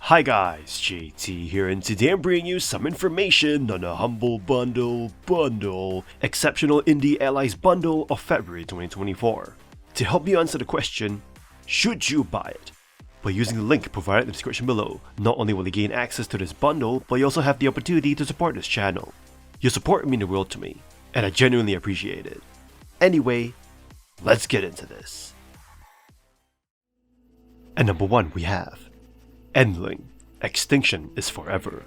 Hi guys, JT here, and today I'm bringing you some information on a humble bundle, Exceptional Indie Allies bundle of February 2024. To help you answer the question, should you buy it? By using the link provided in the description below, not only will you gain access to this bundle, but you also have the opportunity to support this channel. Your support means the world to me, and I genuinely appreciate it. Anyway, let's get into this. At number 1 we have Endling, Extinction is Forever,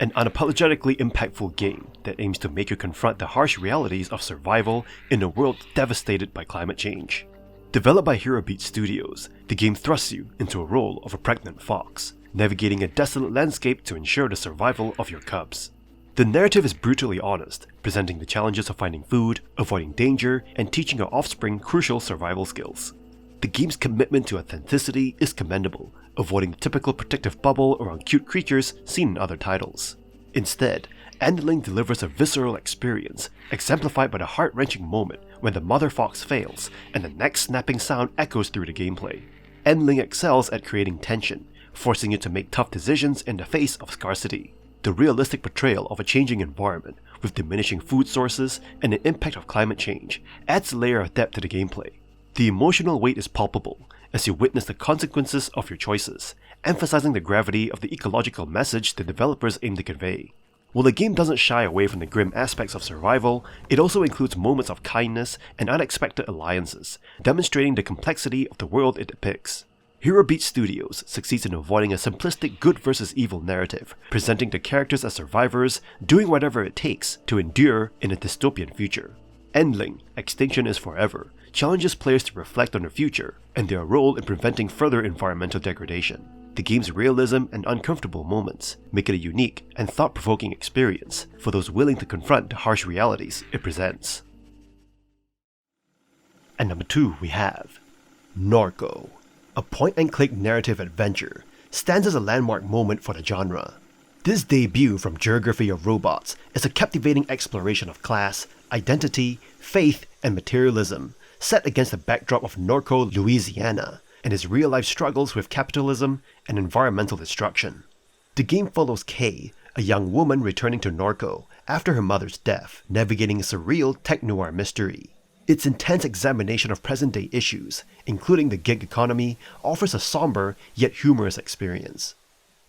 an unapologetically impactful game that aims to make you confront the harsh realities of survival in a world devastated by climate change. Developed by Hero Beat Studios, the game thrusts you into a role of a pregnant fox, navigating a desolate landscape to ensure the survival of your cubs. The narrative is brutally honest, presenting the challenges of finding food, avoiding danger, and teaching your offspring crucial survival skills. The game's commitment to authenticity is commendable, avoiding the typical protective bubble around cute creatures seen in other titles. Instead, Endling delivers a visceral experience, exemplified by the heart-wrenching moment when the mother fox fails and the neck-snapping sound echoes through the gameplay. Endling excels at creating tension, forcing you to make tough decisions in the face of scarcity. The realistic portrayal of a changing environment with diminishing food sources and the impact of climate change adds a layer of depth to the gameplay. The emotional weight is palpable as you witness the consequences of your choices, emphasizing the gravity of the ecological message the developers aim to convey. While the game doesn't shy away from the grim aspects of survival, it also includes moments of kindness and unexpected alliances, demonstrating the complexity of the world it depicts. Hero Beat Studios succeeds in avoiding a simplistic good versus evil narrative, presenting the characters as survivors, doing whatever it takes to endure in a dystopian future. Endling, Extinction is Forever, challenges players to reflect on their future and their role in preventing further environmental degradation. The game's realism and uncomfortable moments make it a unique and thought-provoking experience for those willing to confront the harsh realities it presents. At number 2 we have Norco, a point-and-click narrative adventure, stands as a landmark moment for the genre. This debut from Geography of Robots is a captivating exploration of class, identity, faith, and materialism, set against the backdrop of Norco, Louisiana, and its real-life struggles with capitalism and environmental destruction. The game follows Kay, a young woman returning to Norco after her mother's death, navigating a surreal tech-noir mystery. Its intense examination of present-day issues, including the gig economy, offers a somber yet humorous experience.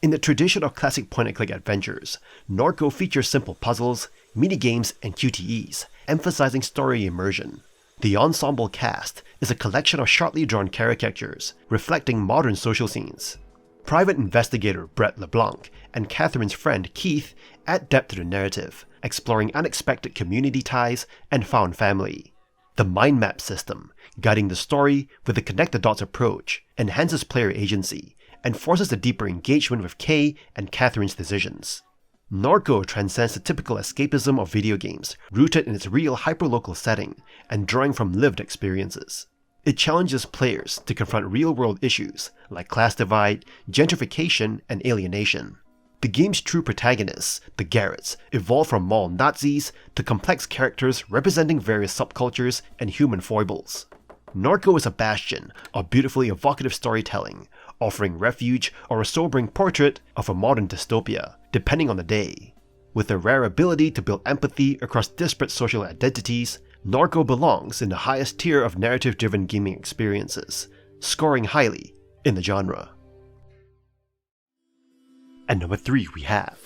In the tradition of classic point-and-click adventures, Norco features simple puzzles, minigames, and QTEs, emphasizing story immersion. The ensemble cast is a collection of sharply drawn caricatures, reflecting modern social scenes. Private investigator Brett LeBlanc and Catherine's friend Keith add depth to the narrative, exploring unexpected community ties and found family. The mind map system, guiding the story with a connect-the-dots approach, enhances player agency and forces a deeper engagement with Kay and Catherine's decisions. Norco transcends the typical escapism of video games, rooted in its real hyperlocal setting and drawing from lived experiences. It challenges players to confront real-world issues like class divide, gentrification, and alienation. The game's true protagonists, the Garretts, evolve from mall Nazis to complex characters representing various subcultures and human foibles. Norco is a bastion of beautifully evocative storytelling, offering refuge or a sobering portrait of a modern dystopia, depending on the day. With a rare ability to build empathy across disparate social identities, Norco belongs in the highest tier of narrative-driven gaming experiences, scoring highly in the genre. At number 3 we have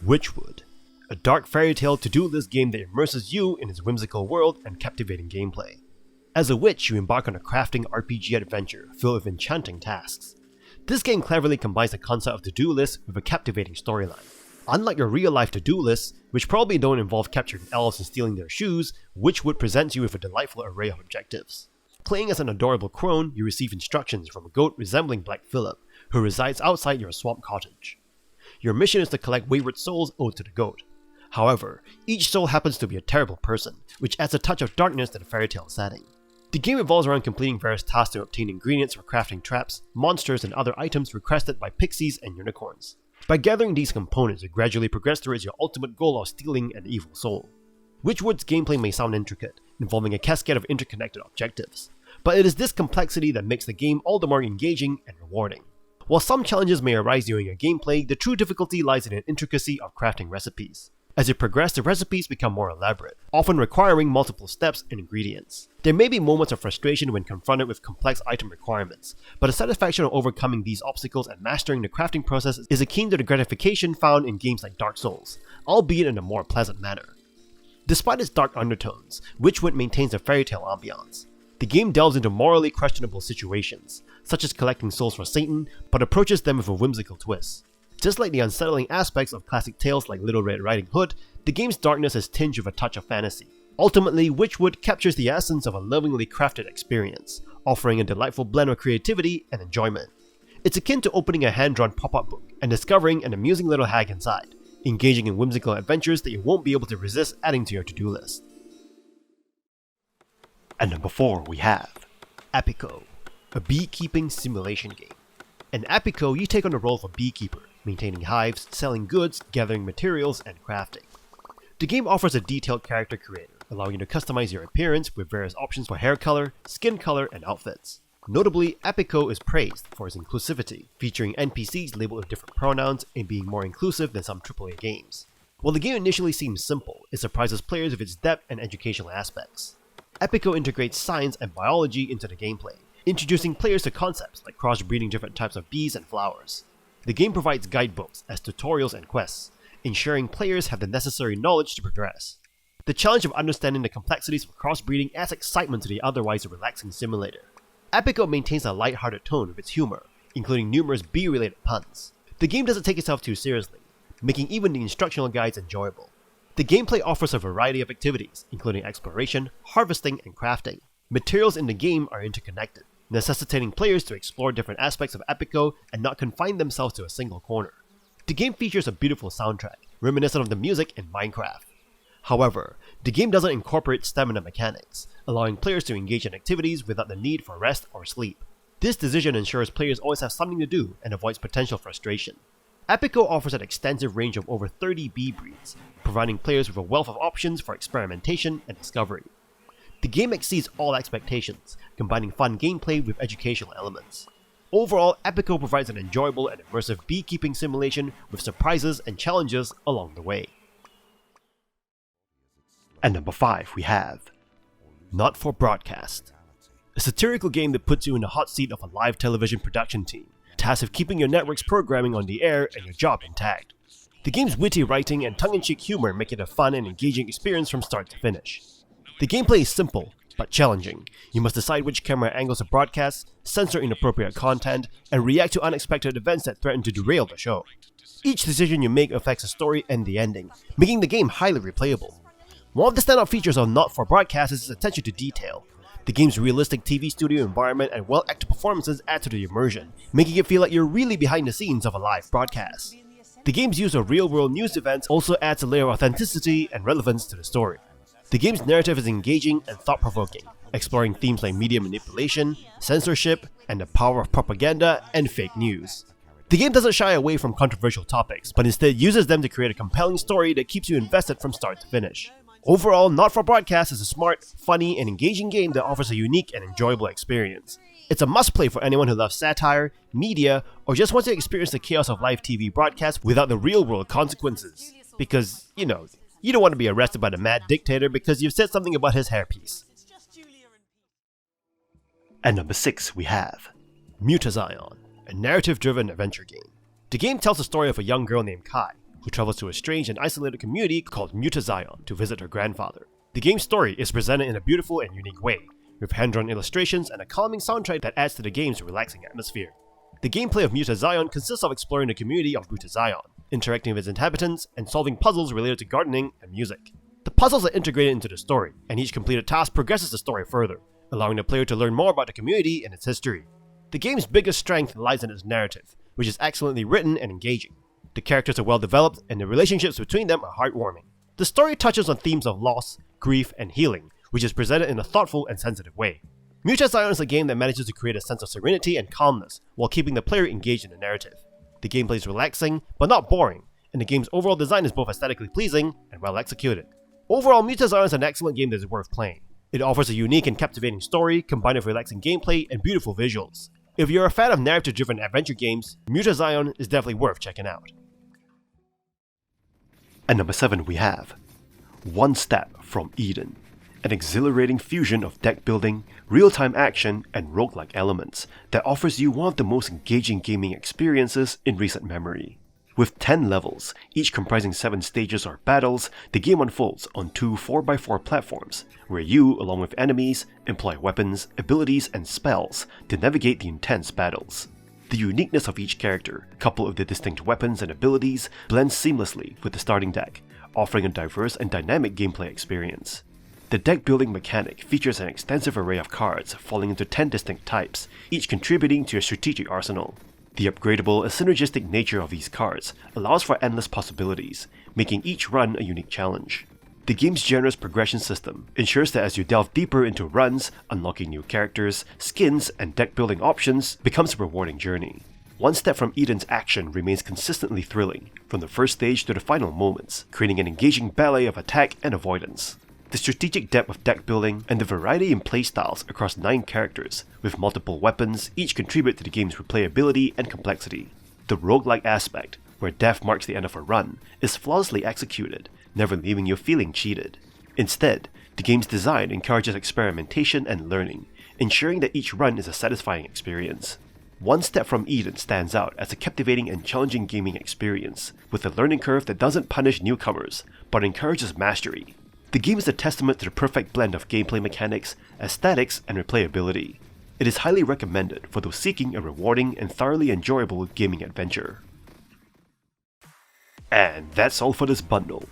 Wytchwood, a dark fairy tale to-do list game that immerses you in its whimsical world and captivating gameplay. As a witch, you embark on a crafting RPG adventure filled with enchanting tasks. This game cleverly combines the concept of to-do lists with a captivating storyline. Unlike your real-life to-do lists, which probably don't involve capturing elves and stealing their shoes, Wytchwood presents you with a delightful array of objectives. Playing as an adorable crone, you receive instructions from a goat resembling Black Phillip, who resides outside your swamp cottage. Your mission is to collect wayward souls owed to the goat. However, each soul happens to be a terrible person, which adds a touch of darkness to the fairy tale setting. The game revolves around completing various tasks to obtain ingredients for crafting traps, monsters, and other items requested by pixies and unicorns. By gathering these components, you gradually progress towards your ultimate goal of stealing an evil soul. Wytchwood's gameplay may sound intricate, involving a cascade of interconnected objectives, but it is this complexity that makes the game all the more engaging and rewarding. While some challenges may arise during your gameplay, the true difficulty lies in the intricacy of crafting recipes. As you progress, the recipes become more elaborate, often requiring multiple steps and ingredients. There may be moments of frustration when confronted with complex item requirements, but the satisfaction of overcoming these obstacles and mastering the crafting process is akin to the gratification found in games like Dark Souls, albeit in a more pleasant manner. Despite its dark undertones, Wytchwood maintains a fairy tale ambiance. The game delves into morally questionable situations, such as collecting souls for Satan, but approaches them with a whimsical twist. Just like the unsettling aspects of classic tales like Little Red Riding Hood, the game's darkness is tinged with a touch of fantasy. Ultimately, Wytchwood captures the essence of a lovingly crafted experience, offering a delightful blend of creativity and enjoyment. It's akin to opening a hand-drawn pop-up book and discovering an amusing little hag inside, engaging in whimsical adventures that you won't be able to resist adding to your to-do list. At number 4 we have APICO, a beekeeping simulation game. In APICO, you take on the role of a beekeeper, maintaining hives, selling goods, gathering materials, and crafting. The game offers a detailed character creator, allowing you to customize your appearance with various options for hair color, skin color, and outfits. Notably, APICO is praised for its inclusivity, featuring NPCs labeled with different pronouns and being more inclusive than some AAA games. While the game initially seems simple, it surprises players with its depth and educational aspects. APICO integrates science and biology into the gameplay, introducing players to concepts like crossbreeding different types of bees and flowers. The game provides guidebooks as tutorials and quests, ensuring players have the necessary knowledge to progress. The challenge of understanding the complexities of crossbreeding adds excitement to the otherwise relaxing simulator. APICO maintains a light-hearted tone with its humor, including numerous bee-related puns. The game doesn't take itself too seriously, making even the instructional guides enjoyable. The gameplay offers a variety of activities, including exploration, harvesting, and crafting. Materials in the game are interconnected, necessitating players to explore different aspects of APICO and not confine themselves to a single corner. The game features a beautiful soundtrack, reminiscent of the music in Minecraft. However, the game doesn't incorporate stamina mechanics, allowing players to engage in activities without the need for rest or sleep. This decision ensures players always have something to do and avoids potential frustration. APICO offers an extensive range of over 30 bee breeds, providing players with a wealth of options for experimentation and discovery. The game exceeds all expectations, combining fun gameplay with educational elements. Overall, APICO provides an enjoyable and immersive beekeeping simulation with surprises and challenges along the way. At number 5 we have Not For Broadcast, a satirical game that puts you in the hot seat of a live television production team, tasked with keeping your network's programming on the air and your job intact. The game's witty writing and tongue-in-cheek humor make it a fun and engaging experience from start to finish. The gameplay is simple, but challenging. You must decide which camera angles to broadcast, censor inappropriate content, and react to unexpected events that threaten to derail the show. Each decision you make affects the story and the ending, making the game highly replayable. One of the standout features of Not For Broadcast is its attention to detail. The game's realistic TV studio environment and well-acted performances add to the immersion, making it feel like you're really behind the scenes of a live broadcast. The game's use of real-world news events also adds a layer of authenticity and relevance to the story. The game's narrative is engaging and thought-provoking, exploring themes like media manipulation, censorship, and the power of propaganda and fake news. The game doesn't shy away from controversial topics, but instead uses them to create a compelling story that keeps you invested from start to finish. Overall, Not For Broadcast is a smart, funny, and engaging game that offers a unique and enjoyable experience. It's a must-play for anyone who loves satire, media, or just wants to experience the chaos of live TV broadcasts without the real-world consequences. Because, you don't want to be arrested by the mad dictator because you've said something about his hairpiece. At number 6 we have Mutazione, a narrative-driven adventure game. The game tells the story of a young girl named Kai, who travels to a strange and isolated community called Mutazione to visit her grandfather. The game's story is presented in a beautiful and unique way, with hand-drawn illustrations and a calming soundtrack that adds to the game's relaxing atmosphere. The gameplay of Mutazione consists of exploring the community of Mutazione, interacting with its inhabitants, and solving puzzles related to gardening and music. The puzzles are integrated into the story, and each completed task progresses the story further, allowing the player to learn more about the community and its history. The game's biggest strength lies in its narrative, which is excellently written and engaging. The characters are well developed, and the relationships between them are heartwarming. The story touches on themes of loss, grief, and healing, which is presented in a thoughtful and sensitive way. Mutazione is a game that manages to create a sense of serenity and calmness while keeping the player engaged in the narrative. The gameplay is relaxing, but not boring, and the game's overall design is both aesthetically pleasing and well executed. Overall, Mutazione is an excellent game that is worth playing. It offers a unique and captivating story, combined with relaxing gameplay and beautiful visuals. If you're a fan of narrative-driven adventure games, Mutazione is definitely worth checking out. At number 7 we have One Step from Eden, an exhilarating fusion of deck building, real-time action, and roguelike elements that offers you one of the most engaging gaming experiences in recent memory. With 10 levels, each comprising 7 stages or battles, the game unfolds on 2 4x4 platforms, where you, along with enemies, employ weapons, abilities, and spells to navigate the intense battles. The uniqueness of each character, coupled with the distinct weapons and abilities, blends seamlessly with the starting deck, offering a diverse and dynamic gameplay experience. The deck building mechanic features an extensive array of cards falling into 10 distinct types, each contributing to a strategic arsenal. The upgradable and synergistic nature of these cards allows for endless possibilities, making each run a unique challenge. The game's generous progression system ensures that as you delve deeper into runs, unlocking new characters, skins, and deck building options becomes a rewarding journey. One Step from Eden's action remains consistently thrilling, from the first stage to the final moments, creating an engaging ballet of attack and avoidance. The strategic depth of deck building and the variety in playstyles across 9 characters, with multiple weapons, each contribute to the game's replayability and complexity. The roguelike aspect, where death marks the end of a run, is flawlessly executed, never leaving you feeling cheated. Instead, the game's design encourages experimentation and learning, ensuring that each run is a satisfying experience. One Step from Eden stands out as a captivating and challenging gaming experience, with a learning curve that doesn't punish newcomers, but encourages mastery. The game is a testament to the perfect blend of gameplay mechanics, aesthetics, and replayability. It is highly recommended for those seeking a rewarding and thoroughly enjoyable gaming adventure. And that's all for this bundle.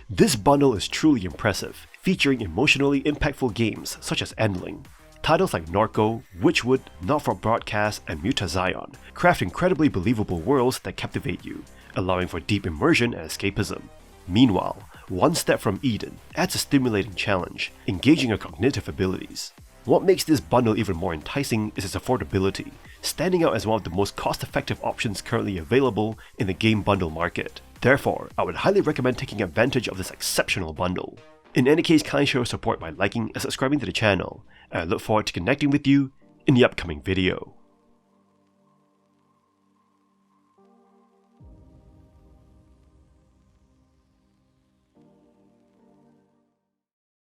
This bundle is truly impressive, featuring emotionally impactful games such as Endling. Titles like Norco, Wytchwood, NightFore Broadcast, and Mutazione craft incredibly believable worlds that captivate you, allowing for deep immersion and escapism. Meanwhile, One Step from Eden adds a stimulating challenge, engaging your cognitive abilities. What makes this bundle even more enticing is its affordability, standing out as one of the most cost-effective options currently available in the game bundle market. Therefore, I would highly recommend taking advantage of this exceptional bundle. In any case, kindly show your support by liking and subscribing to the channel, and I look forward to connecting with you in the upcoming video.